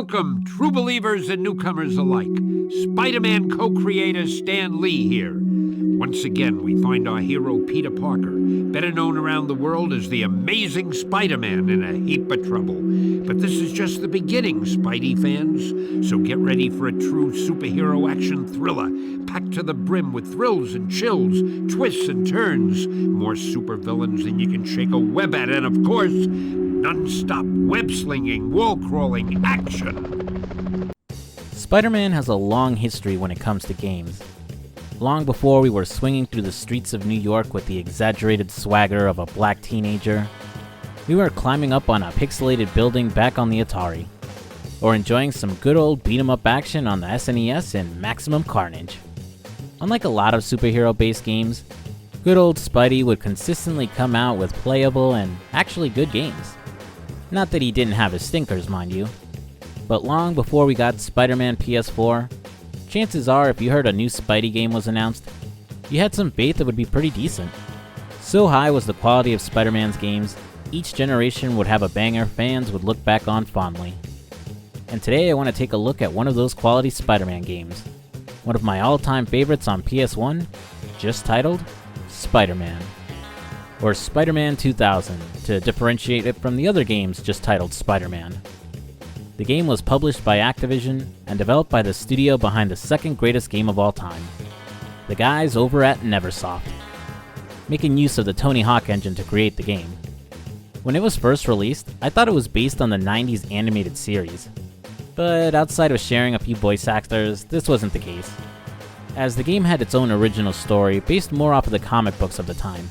Welcome, true believers and newcomers alike. Spider-Man co-creator Stan Lee here. Once again, we find our hero Peter Parker, better known around the world as the amazing Spider-Man, in a heap of trouble. But this is just the beginning, Spidey fans. So get ready for a true superhero action thriller, packed to the brim with thrills and chills, twists and turns, more supervillains than you can shake a web at, and of course, non-stop web-slinging, wall-crawling action. Spider-Man has a long history when it comes to games. Long before we were swinging through the streets of New York with the exaggerated swagger of a black teenager, we were climbing up on a pixelated building back on the Atari, or enjoying some good old beat-em-up action on the SNES in Maximum Carnage. Unlike a lot of superhero-based games, good old Spidey would consistently come out with playable and actually good games. Not that he didn't have his stinkers, mind you, but long before we got Spider-Man PS4, chances are if you heard a new Spidey game was announced, you had some faith it would be pretty decent. So high was the quality of Spider-Man's games, each generation would have a banger fans would look back on fondly. And today I want to take a look at one of those quality Spider-Man games, one of my all-time favorites on PS1, just titled Spider-Man. Or Spider-Man 2000, to differentiate it from the other games just titled Spider-Man. The game was published by Activision and developed by the studio behind the second greatest game of all time, the guys over at Neversoft, making use of the Tony Hawk engine to create the game. When it was first released, I thought it was based on the 90s animated series, but outside of sharing a few voice actors, this wasn't the case, as the game had its own original story based more off of the comic books of the time.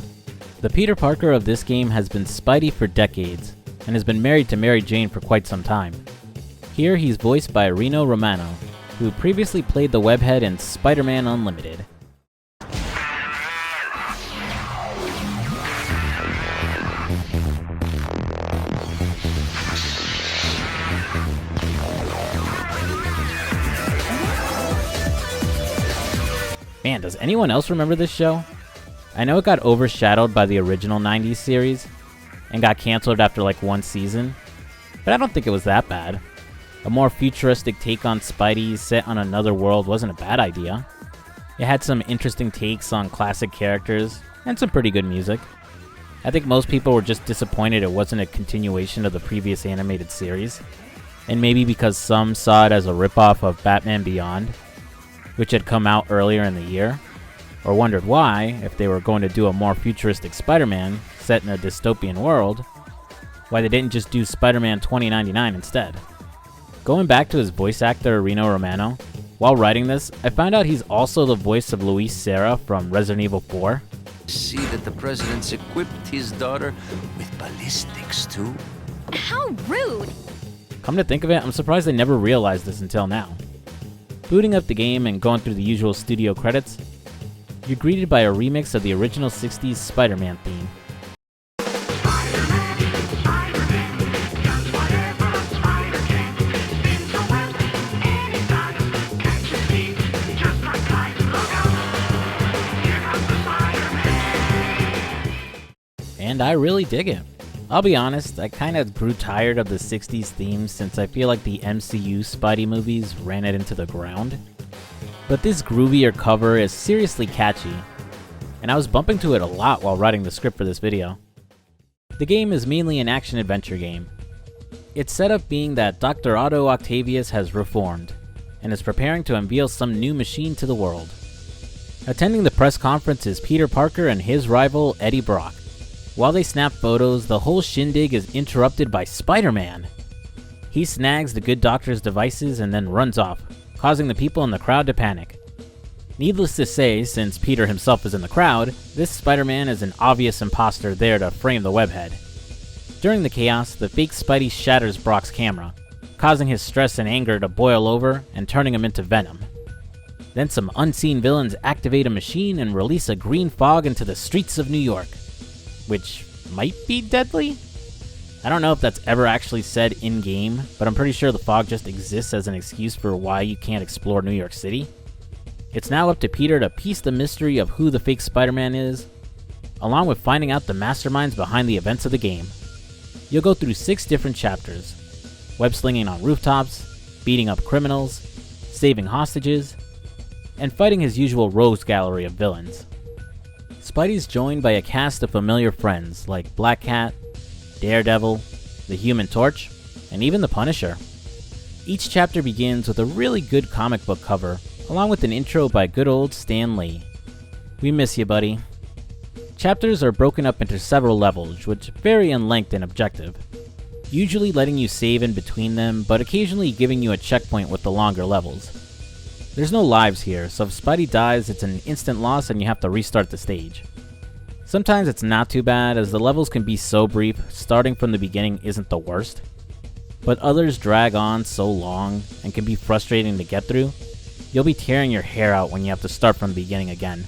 The Peter Parker of this game has been Spidey for decades, and has been married to Mary Jane for quite some time. Here he's voiced by Rino Romano, who previously played the webhead in Spider-Man Unlimited. Man, does anyone else remember this show? I know it got overshadowed by the original 90s series, and got canceled after like one season, but I don't think it was that bad. A more futuristic take on Spidey set on another world wasn't a bad idea. It had some interesting takes on classic characters, and some pretty good music. I think most people were just disappointed it wasn't a continuation of the previous animated series, and maybe because some saw it as a ripoff of Batman Beyond, which had come out earlier in the year, or wondered why, if they were going to do a more futuristic Spider-Man set in a dystopian world, why they didn't just do Spider-Man 2099 instead. Going back to his voice actor Rino Romano, while writing this, I found out he's also the voice of Luis Serra from Resident Evil 4. See that the president's equipped his daughter with ballistics too? How rude! Come to think of it, I'm surprised I never realized this until now. Booting up the game and going through the usual studio credits, you're greeted by a remix of the original 60s Spider-Man theme. And I really dig it. I'll be honest, I kinda grew tired of the 60s theme since I feel like the MCU Spidey movies ran it into the ground. But this groovier cover is seriously catchy, and I was bumping to it a lot while writing the script for this video. The game is mainly an action-adventure game. Its setup being that Dr. Otto Octavius has reformed, and is preparing to unveil some new machine to the world. Attending the press conference is Peter Parker and his rival Eddie Brock. While they snap photos, the whole shindig is interrupted by Spider-Man. He snags the good doctor's devices and then runs off, causing the people in the crowd to panic. Needless to say, since Peter himself is in the crowd, this Spider-Man is an obvious imposter there to frame the webhead. During the chaos, the fake Spidey shatters Brock's camera, causing his stress and anger to boil over and turning him into Venom. Then some unseen villains activate a machine and release a green fog into the streets of New York, which might be deadly? I don't know if that's ever actually said in-game, but I'm pretty sure the fog just exists as an excuse for why you can't explore New York City. It's now up to Peter to piece the mystery of who the fake Spider-Man is, along with finding out the masterminds behind the events of the game. You'll go through 6 different chapters: web slinging on rooftops, beating up criminals, saving hostages, and fighting his usual rogues gallery of villains. Spidey's joined by a cast of familiar friends like Black Cat, Daredevil, the Human Torch, and even the Punisher. Each chapter begins with a really good comic book cover, along with an intro by good old Stan Lee. We miss you, buddy. Chapters are broken up into several levels, which vary in length and objective, usually letting you save in between them, but occasionally giving you a checkpoint with the longer levels. There's no lives here, so if Spidey dies, it's an instant loss and you have to restart the stage. Sometimes it's not too bad, as the levels can be so brief, starting from the beginning isn't the worst. But others drag on so long and can be frustrating to get through, you'll be tearing your hair out when you have to start from the beginning again.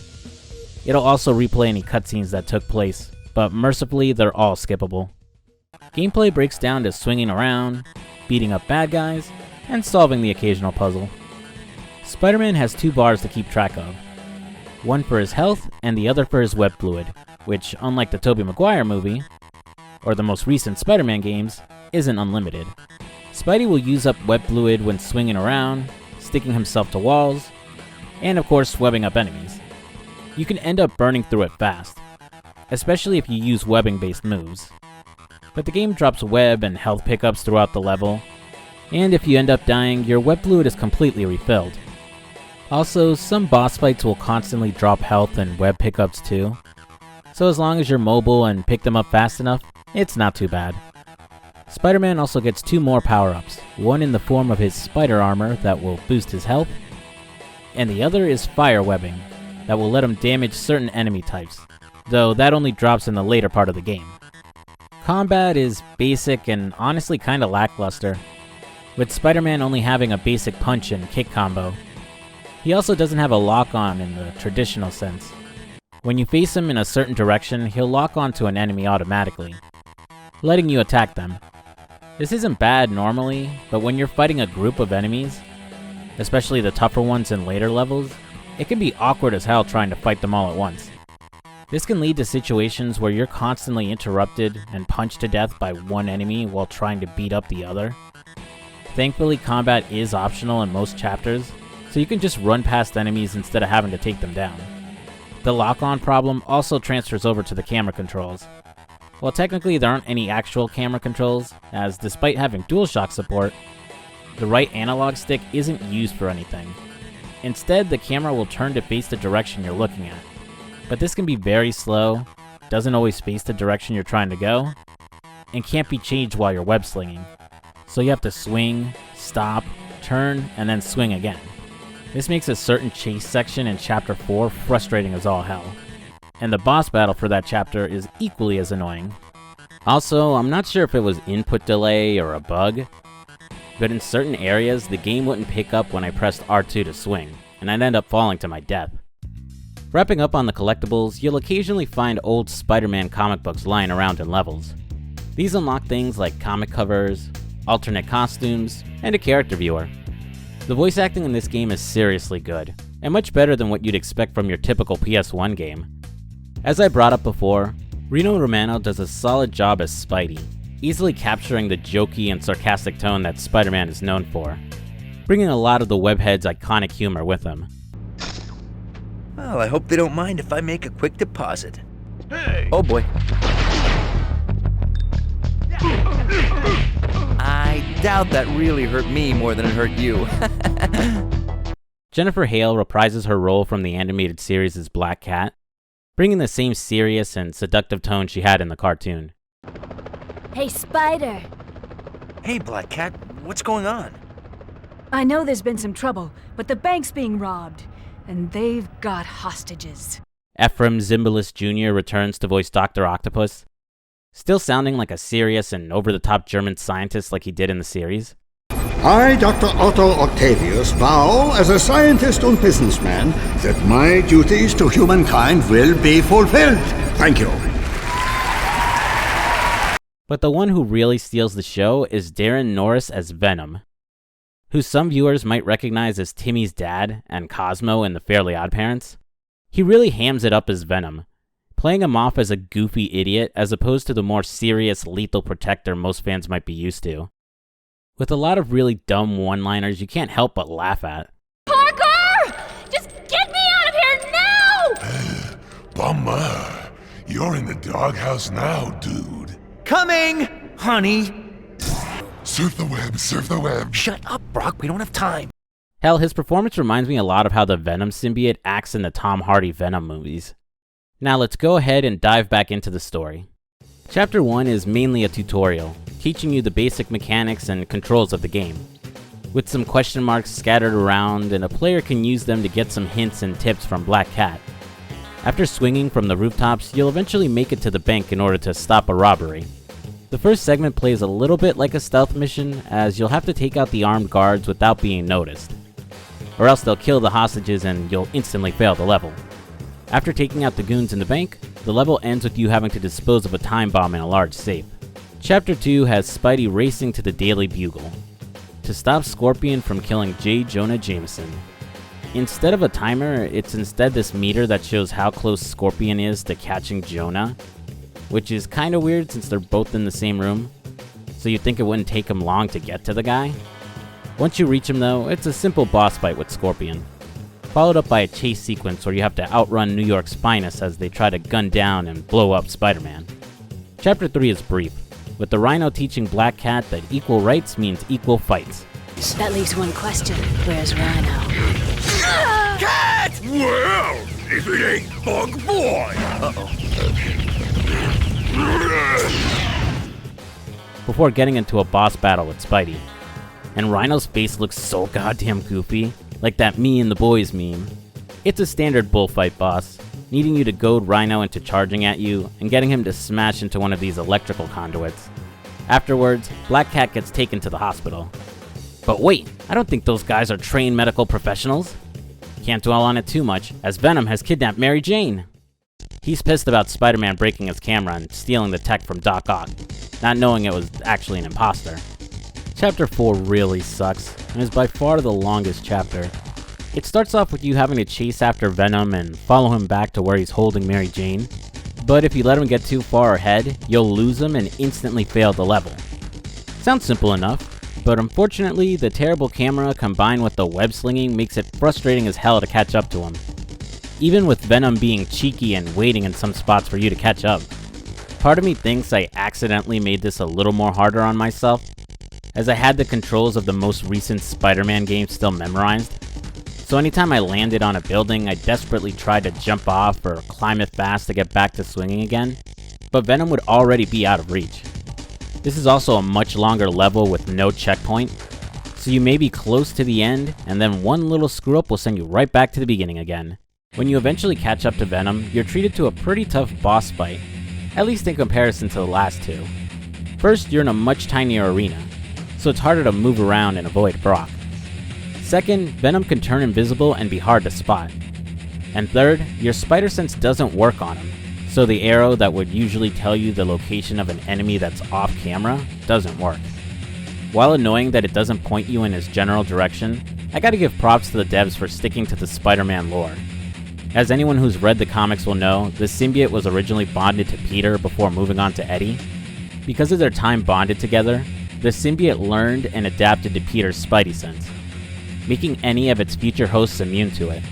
It'll also replay any cutscenes that took place, but mercifully they're all skippable. Gameplay breaks down to swinging around, beating up bad guys, and solving the occasional puzzle. Spider-Man has 2 bars to keep track of, one for his health and the other for his web fluid, which, unlike the Tobey Maguire movie, or the most recent Spider-Man games, isn't unlimited. Spidey will use up web fluid when swinging around, sticking himself to walls, and of course webbing up enemies. You can end up burning through it fast, especially if you use webbing based moves. But the game drops web and health pickups throughout the level, and if you end up dying, your web fluid is completely refilled. Also, some boss fights will constantly drop health and web pickups too, so as long as you're mobile and pick them up fast enough, it's not too bad. Spider-Man also gets 2 more power-ups, one in the form of his spider armor that will boost his health, and the other is fire webbing that will let him damage certain enemy types, though that only drops in the later part of the game. Combat is basic and honestly kinda lackluster, with Spider-Man only having a basic punch and kick combo. He also doesn't have a lock-on in the traditional sense. When you face him in a certain direction, he'll lock onto an enemy automatically, letting you attack them. This isn't bad normally, but when you're fighting a group of enemies, especially the tougher ones in later levels, it can be awkward as hell trying to fight them all at once. This can lead to situations where you're constantly interrupted and punched to death by one enemy while trying to beat up the other. Thankfully, combat is optional in most chapters, so you can just run past enemies instead of having to take them down. The lock-on problem also transfers over to the camera controls. Well, technically there aren't any actual camera controls, as despite having DualShock support, the right analog stick isn't used for anything. Instead, the camera will turn to face the direction you're looking at. But this can be very slow, doesn't always face the direction you're trying to go, and can't be changed while you're web slinging. So you have to swing, stop, turn, and then swing again. This makes a certain chase section in Chapter 4 frustrating as all hell, and the boss battle for that chapter is equally as annoying. Also, I'm not sure if it was input delay or a bug, but in certain areas the game wouldn't pick up when I pressed R2 to swing, and I'd end up falling to my death. Wrapping up on the collectibles, you'll occasionally find old Spider-Man comic books lying around in levels. These unlock things like comic covers, alternate costumes, and a character viewer. The voice acting in this game is seriously good, and much better than what you'd expect from your typical PS1 game. As I brought up before, Rino Romano does a solid job as Spidey, easily capturing the jokey and sarcastic tone that Spider-Man is known for, bringing a lot of the webhead's iconic humor with him. Well, I hope they don't mind if I make a quick deposit. Hey! Oh boy. I doubt that really hurt me more than it hurt you. Jennifer Hale reprises her role from the animated series as Black Cat, bringing the same serious and seductive tone she had in the cartoon. Hey, Spider. Hey, Black Cat, what's going on? I know there's been some trouble, but the bank's being robbed, and they've got hostages. Ephraim Zimbalist Jr. returns to voice Dr. Octopus, still sounding like a serious and over-the-top German scientist like he did in the series. I, Dr. Otto Octavius, vow as a scientist and businessman that my duties to humankind will be fulfilled. Thank you. But the one who really steals the show is Darren Norris as Venom, who some viewers might recognize as Timmy's dad and Cosmo in The Fairly OddParents. He really hams it up as Venom, playing him off as a goofy idiot as opposed to the more serious, lethal protector most fans might be used to. with a lot of really dumb one-liners you can't help but laugh at. Parker! Just get me out of here now! Bummer. You're in the doghouse now, dude. Coming, honey. Surf the web, surf the web. Shut up, Brock. We don't have time. Hell, his performance reminds me a lot of how the Venom symbiote acts in the Tom Hardy Venom movies. Now let's go ahead and dive back into the story. Chapter 1 is mainly a tutorial, teaching you the basic mechanics and controls of the game, with some question marks scattered around, and a player can use them to get some hints and tips from Black Cat. After swinging from the rooftops, you'll eventually make it to the bank in order to stop a robbery. The first segment plays a little bit like a stealth mission, as you'll have to take out the armed guards without being noticed, or else they'll kill the hostages and you'll instantly fail the level. After taking out the goons in the bank, the level ends with you having to dispose of a time bomb in a large safe. Chapter 2 has Spidey racing to the Daily Bugle to stop Scorpion from killing J. Jonah Jameson. Instead of a timer, it's instead this meter that shows how close Scorpion is to catching Jonah, which is kinda weird since they're both in the same room, so you'd think it wouldn't take him long to get to the guy. Once you reach him though, it's a simple boss fight with Scorpion, followed up by a chase sequence where you have to outrun New York's finest as they try to gun down and blow up Spider-Man. Chapter 3 is brief, with the Rhino teaching Black Cat that equal rights means equal fights. That leaves one question. Where's Rhino? Cat! Well, if it ain't Bug Boy. Before getting into a boss battle with Spidey. And Rhino's face looks so goddamn goofy, like that Me and the Boys meme. It's a standard bullfight boss, needing you to goad Rhino into charging at you and getting him to smash into one of these electrical conduits. Afterwards, Black Cat gets taken to the hospital. But wait, I don't think those guys are trained medical professionals. Can't dwell on it too much, as Venom has kidnapped Mary Jane. He's pissed about Spider-Man breaking his camera and stealing the tech from Doc Ock, not knowing it was actually an imposter. Chapter 4 really sucks, and is by far the longest chapter. It starts off with you having to chase after Venom and follow him back to where he's holding Mary Jane, but if you let him get too far ahead, you'll lose him and instantly fail the level. Sounds simple enough, but unfortunately the terrible camera combined with the web slinging makes it frustrating as hell to catch up to him. Even with Venom being cheeky and waiting in some spots for you to catch up. Part of me thinks I accidentally made this a little more harder on myself, as I had the controls of the most recent Spider-Man game still memorized. So anytime I landed on a building, I desperately tried to jump off or climb it fast to get back to swinging again, but Venom would already be out of reach. This is also a much longer level with no checkpoint, so you may be close to the end, and then one little screw up will send you right back to the beginning again. When you eventually catch up to Venom, you're treated to a pretty tough boss fight, at least in comparison to the last two. First, you're in a much tinier arena, so it's harder to move around and avoid Brock. Second, Venom can turn invisible and be hard to spot. And third, your spider sense doesn't work on him, so the arrow that would usually tell you the location of an enemy that's off camera doesn't work. While annoying that it doesn't point you in his general direction, I gotta give props to the devs for sticking to the Spider-Man lore. As anyone who's read the comics will know, the symbiote was originally bonded to Peter before moving on to Eddie. Because of their time bonded together, the symbiote learned and adapted to Peter's Spidey sense, making any of its future hosts immune to it.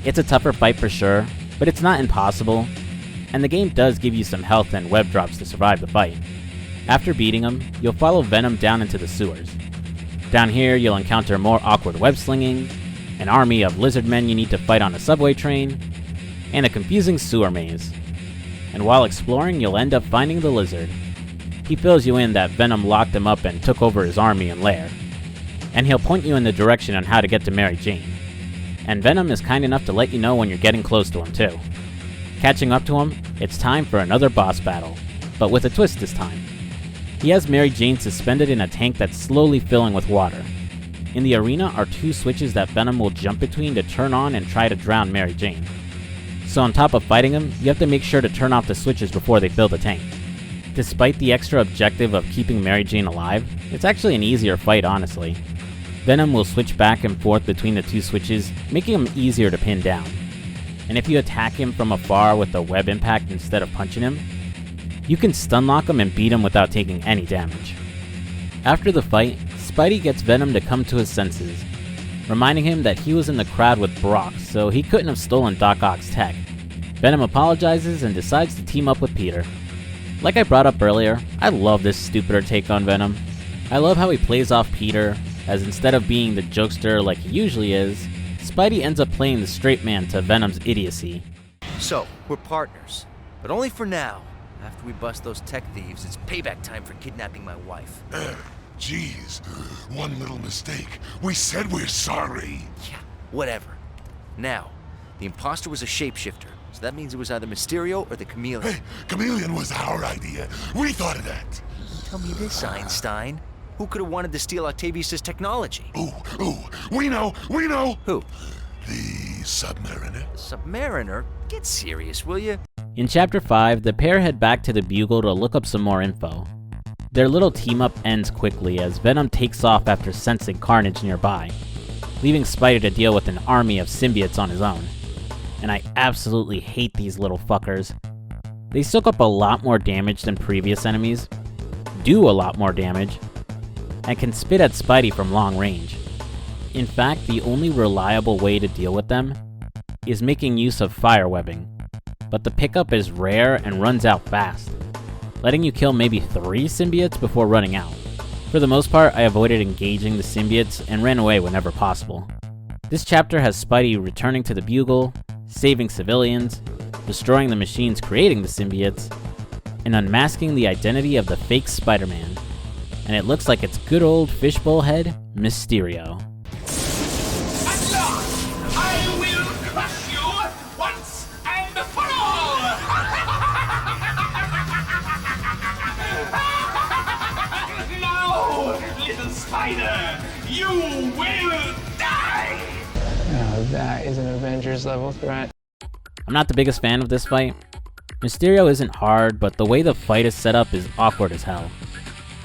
It's a tougher fight for sure, but it's not impossible, and the game does give you some health and web drops to survive the fight. After beating him, you'll follow Venom down into the sewers. Down here, you'll encounter more awkward web slinging, an army of lizard men you need to fight on a subway train, and a confusing sewer maze. And while exploring, you'll end up finding the lizard. He fills you in that Venom locked him up and took over his army and lair. And he'll point you in the direction on how to get to Mary Jane. And Venom is kind enough to let you know when you're getting close to him too. Catching up to him, it's time for another boss battle, but with a twist this time. He has Mary Jane suspended in a tank that's slowly filling with water. In the arena are two switches that Venom will jump between to turn on and try to drown Mary Jane. So on top of fighting him, you have to make sure to turn off the switches before they fill the tank. Despite the extra objective of keeping Mary Jane alive, it's actually an easier fight honestly. Venom will switch back and forth between the two switches, making him easier to pin down. And if you attack him from afar with a web impact instead of punching him, you can stun lock him and beat him without taking any damage. After the fight, Spidey gets Venom to come to his senses, reminding him that he was in the crowd with Brock, so he couldn't have stolen Doc Ock's tech. Venom apologizes and decides to team up with Peter. Like I brought up earlier, I love this stupider take on Venom. I love how he plays off Peter, as instead of being the jokester like he usually is, Spidey ends up playing the straight man to Venom's idiocy. So, we're partners. But only for now. After we bust those tech thieves, it's payback time for kidnapping my wife. Jeez, one little mistake. We said we're sorry. Yeah, whatever. Now, the imposter was a shapeshifter, so that means it was either Mysterio or the Chameleon. Hey, Chameleon was our idea. We thought of that. Tell me this, Einstein. Who could have wanted to steal Octavius' technology? Ooh, we know! Who? The Submariner. Submariner? Get serious, will you? In Chapter 5, the pair head back to the Bugle to look up some more info. Their little team-up ends quickly as Venom takes off after sensing Carnage nearby, leaving Spidey to deal with an army of symbiotes on his own. And I absolutely hate these little fuckers. They soak up a lot more damage than previous enemies, do a lot more damage, and can spit at Spidey from long range. In fact, the only reliable way to deal with them is making use of fire webbing, but the pickup is rare and runs out fast, letting you kill maybe 3 symbiotes before running out. For the most part, I avoided engaging the symbiotes and ran away whenever possible. This chapter has Spidey returning to the Bugle, saving civilians, destroying the machines creating the symbiotes, and unmasking the identity of the fake Spider-Man. And it looks like it's good old fishbowl head Mysterio. At last, I will crush you once and for all! Now, little spider, you will die! Now that is an Avengers level threat. I'm not the biggest fan of this fight. Mysterio isn't hard, but the way the fight is set up is awkward as hell.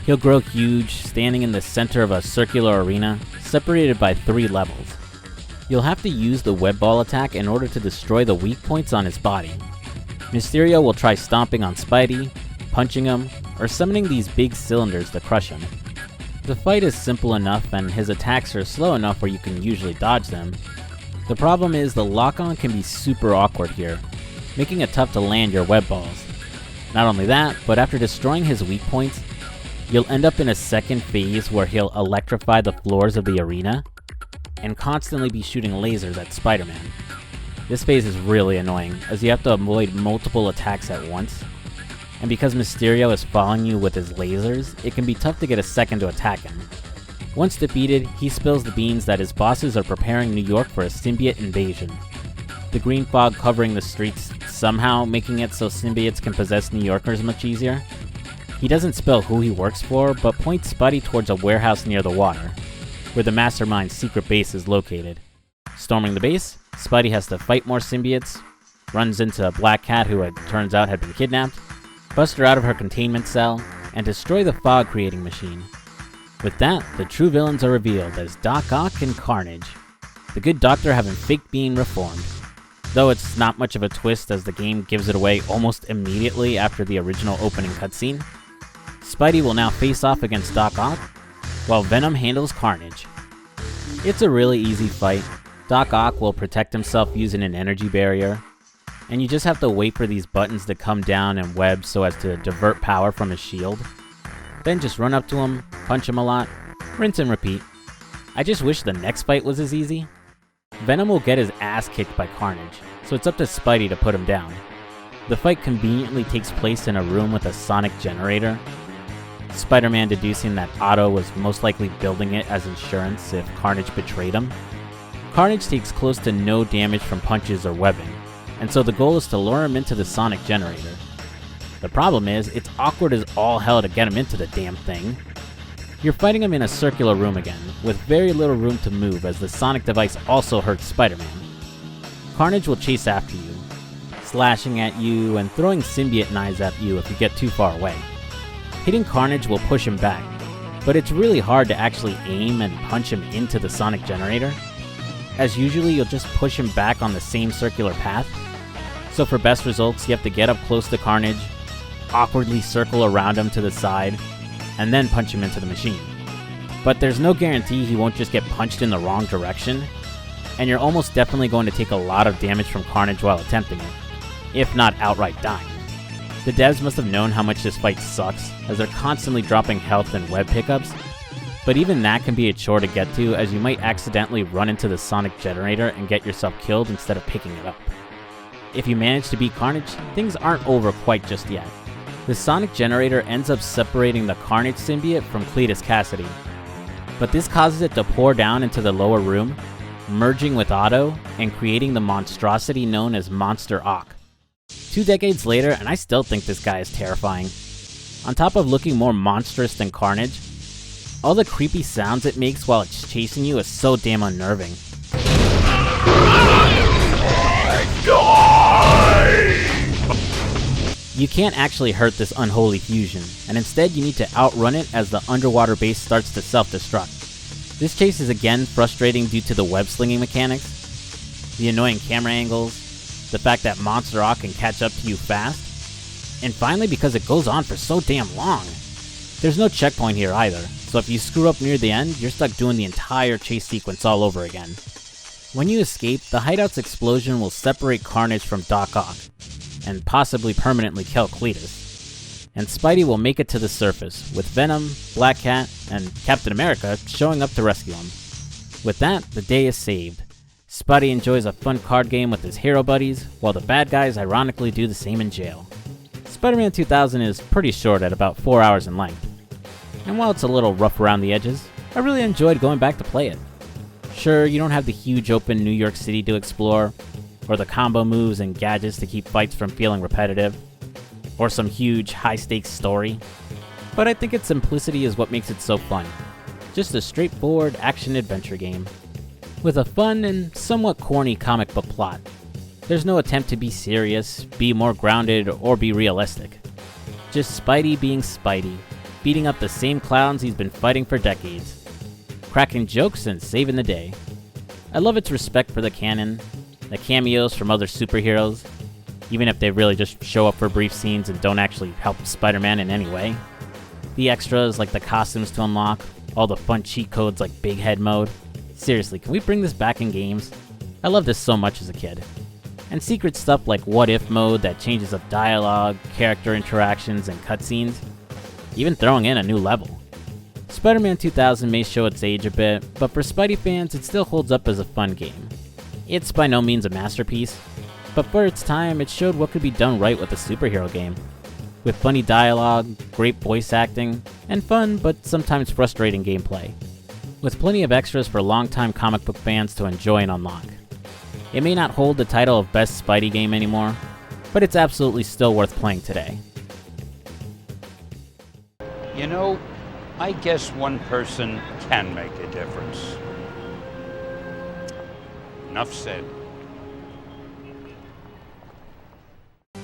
He'll grow huge, standing in the center of a circular arena, separated by 3 levels. You'll have to use the web ball attack in order to destroy the weak points on his body. Mysterio will try stomping on Spidey, punching him, or summoning these big cylinders to crush him. The fight is simple enough and his attacks are slow enough where you can usually dodge them. The problem is the lock-on can be super awkward here, making it tough to land your web balls. Not only that, but after destroying his weak points, you'll end up in a second phase where he'll electrify the floors of the arena and constantly be shooting lasers at Spider-Man. This phase is really annoying, as you have to avoid multiple attacks at once, and because Mysterio is following you with his lasers, it can be tough to get a second to attack him. Once defeated, he spills the beans that his bosses are preparing New York for a symbiote invasion. The green fog covering the streets somehow making it so symbiotes can possess New Yorkers much easier. He doesn't spell who he works for, but points Spidey towards a warehouse near the water, where the Mastermind's secret base is located. Storming the base, Spidey has to fight more symbiotes, runs into a Black Cat who it turns out had been kidnapped, bust her out of her containment cell, and destroy the fog-creating machine. With that, the true villains are revealed as Doc Ock and Carnage, the good doctor having faked being reformed. Though it's not much of a twist as the game gives it away almost immediately after the original opening cutscene, Spidey will now face off against Doc Ock, while Venom handles Carnage. It's a really easy fight. Doc Ock will protect himself using an energy barrier, and you just have to wait for these buttons to come down and web so as to divert power from his shield. Then just run up to him, punch him a lot, rinse and repeat. I just wish the next fight was as easy. Venom will get his ass kicked by Carnage, so it's up to Spidey to put him down. The fight conveniently takes place in a room with a sonic generator, Spider-Man deducing that Otto was most likely building it as insurance if Carnage betrayed him. Carnage takes close to no damage from punches or webbing, and so the goal is to lure him into the sonic generator. The problem is, it's awkward as all hell to get him into the damn thing. You're fighting him in a circular room again, with very little room to move as the sonic device also hurts Spider-Man. Carnage will chase after you, slashing at you and throwing symbiote knives at you if you get too far away. Hitting Carnage will push him back, but it's really hard to actually aim and punch him into the sonic generator, as usually you'll just push him back on the same circular path. So for best results, you have to get up close to Carnage, awkwardly circle around him to the side, and then punch him into the machine. But there's no guarantee he won't just get punched in the wrong direction, and you're almost definitely going to take a lot of damage from Carnage while attempting it, if not outright dying. The devs must have known how much this fight sucks, as they're constantly dropping health and web pickups, but even that can be a chore to get to, as you might accidentally run into the sonic generator and get yourself killed instead of picking it up. If you manage to beat Carnage, things aren't over quite just yet. The sonic generator ends up separating the Carnage symbiote from Cletus Cassidy, but this causes it to pour down into the lower room, merging with Otto and creating the monstrosity known as Monster Ock. 2 decades later, and I still think this guy is terrifying. On top of looking more monstrous than Carnage, all the creepy sounds it makes while it's chasing you is so damn unnerving. You can't actually hurt this unholy fusion, and instead you need to outrun it as the underwater base starts to self-destruct. This chase is again frustrating due to the web-slinging mechanics, the annoying camera angles, the fact that Monster Ock can catch up to you fast, and finally because it goes on for so damn long. There's no checkpoint here either, so if you screw up near the end, you're stuck doing the entire chase sequence all over again. When you escape, the hideout's explosion will separate Carnage from Doc Ock, and possibly permanently kill Cletus. And Spidey will make it to the surface, with Venom, Black Cat, and Captain America showing up to rescue him. With that, the day is saved. Spidey enjoys a fun card game with his hero buddies, while the bad guys ironically do the same in jail. Spider-Man 2000 is pretty short at about 4 hours in length. And while it's a little rough around the edges, I really enjoyed going back to play it. Sure, you don't have the huge open New York City to explore, or the combo moves and gadgets to keep fights from feeling repetitive, or some huge high-stakes story, but I think its simplicity is what makes it so fun. Just a straightforward action-adventure game, with a fun and somewhat corny comic book plot. There's no attempt to be serious, be more grounded, or be realistic. Just Spidey being Spidey, beating up the same clowns he's been fighting for decades, cracking jokes and saving the day. I love its respect for the canon, the cameos from other superheroes, even if they really just show up for brief scenes and don't actually help Spider-Man in any way. The extras like the costumes to unlock, all the fun cheat codes like Big Head mode. Seriously, can we bring this back in games? I loved this so much as a kid. And secret stuff like What If mode that changes up dialogue, character interactions, and cutscenes. Even throwing in a new level. Spider-Man 2000 may show its age a bit, but for Spidey fans it still holds up as a fun game. It's by no means a masterpiece, but for its time it showed what could be done right with a superhero game. With funny dialogue, great voice acting, and fun but sometimes frustrating gameplay. With plenty of extras for longtime comic book fans to enjoy and unlock. It may not hold the title of best Spidey game anymore, but it's absolutely still worth playing today. You know, I guess one person can make a difference. Enough said.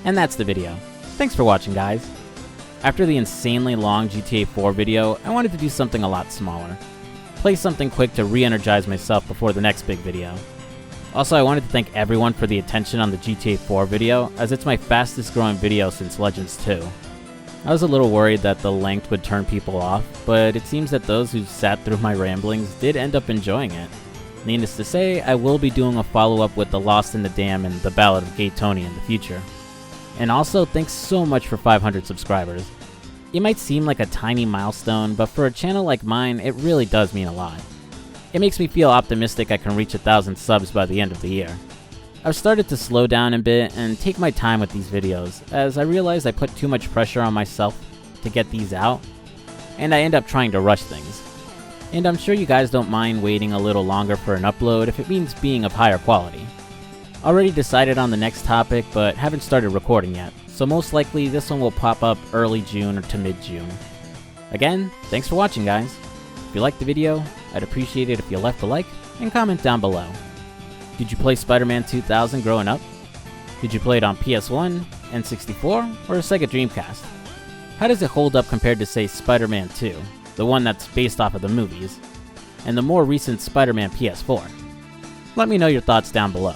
And that's the video. Thanks for watching, guys. After the insanely long GTA 4 video, I wanted to do something a lot smaller. Play something quick to re-energize myself before the next big video. Also, I wanted to thank everyone for the attention on the GTA 4 video, as it's my fastest growing video since Legends 2. I was a little worried that the length would turn people off, but it seems that those who sat through my ramblings did end up enjoying it. Needless to say, I will be doing a follow-up with The Lost in the Dam and The Ballad of Gay Tony in the future. And also, thanks so much for 500 subscribers. It might seem like a tiny milestone, but for a channel like mine, it really does mean a lot. It makes me feel optimistic I can reach 1,000 subs by the end of the year. I've started to slow down a bit and take my time with these videos, as I realize I put too much pressure on myself to get these out, and I end up trying to rush things. And I'm sure you guys don't mind waiting a little longer for an upload if it means being of higher quality. Already decided on the next topic, but haven't started recording yet, so most likely this one will pop up early June or to mid-June. Again, thanks for watching, guys. If you liked the video, I'd appreciate it if you left a like and comment down below. Did you play Spider-Man 2000 growing up? Did you play it on PS1, N64, or a Sega Dreamcast? How does it hold up compared to, say, Spider-Man 2, the one that's based off of the movies, and the more recent Spider-Man PS4? Let me know your thoughts down below.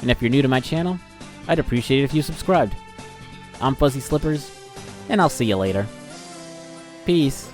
And if you're new to my channel, I'd appreciate it if you subscribed. I'm FuzzySlippers, and I'll see you later. Peace.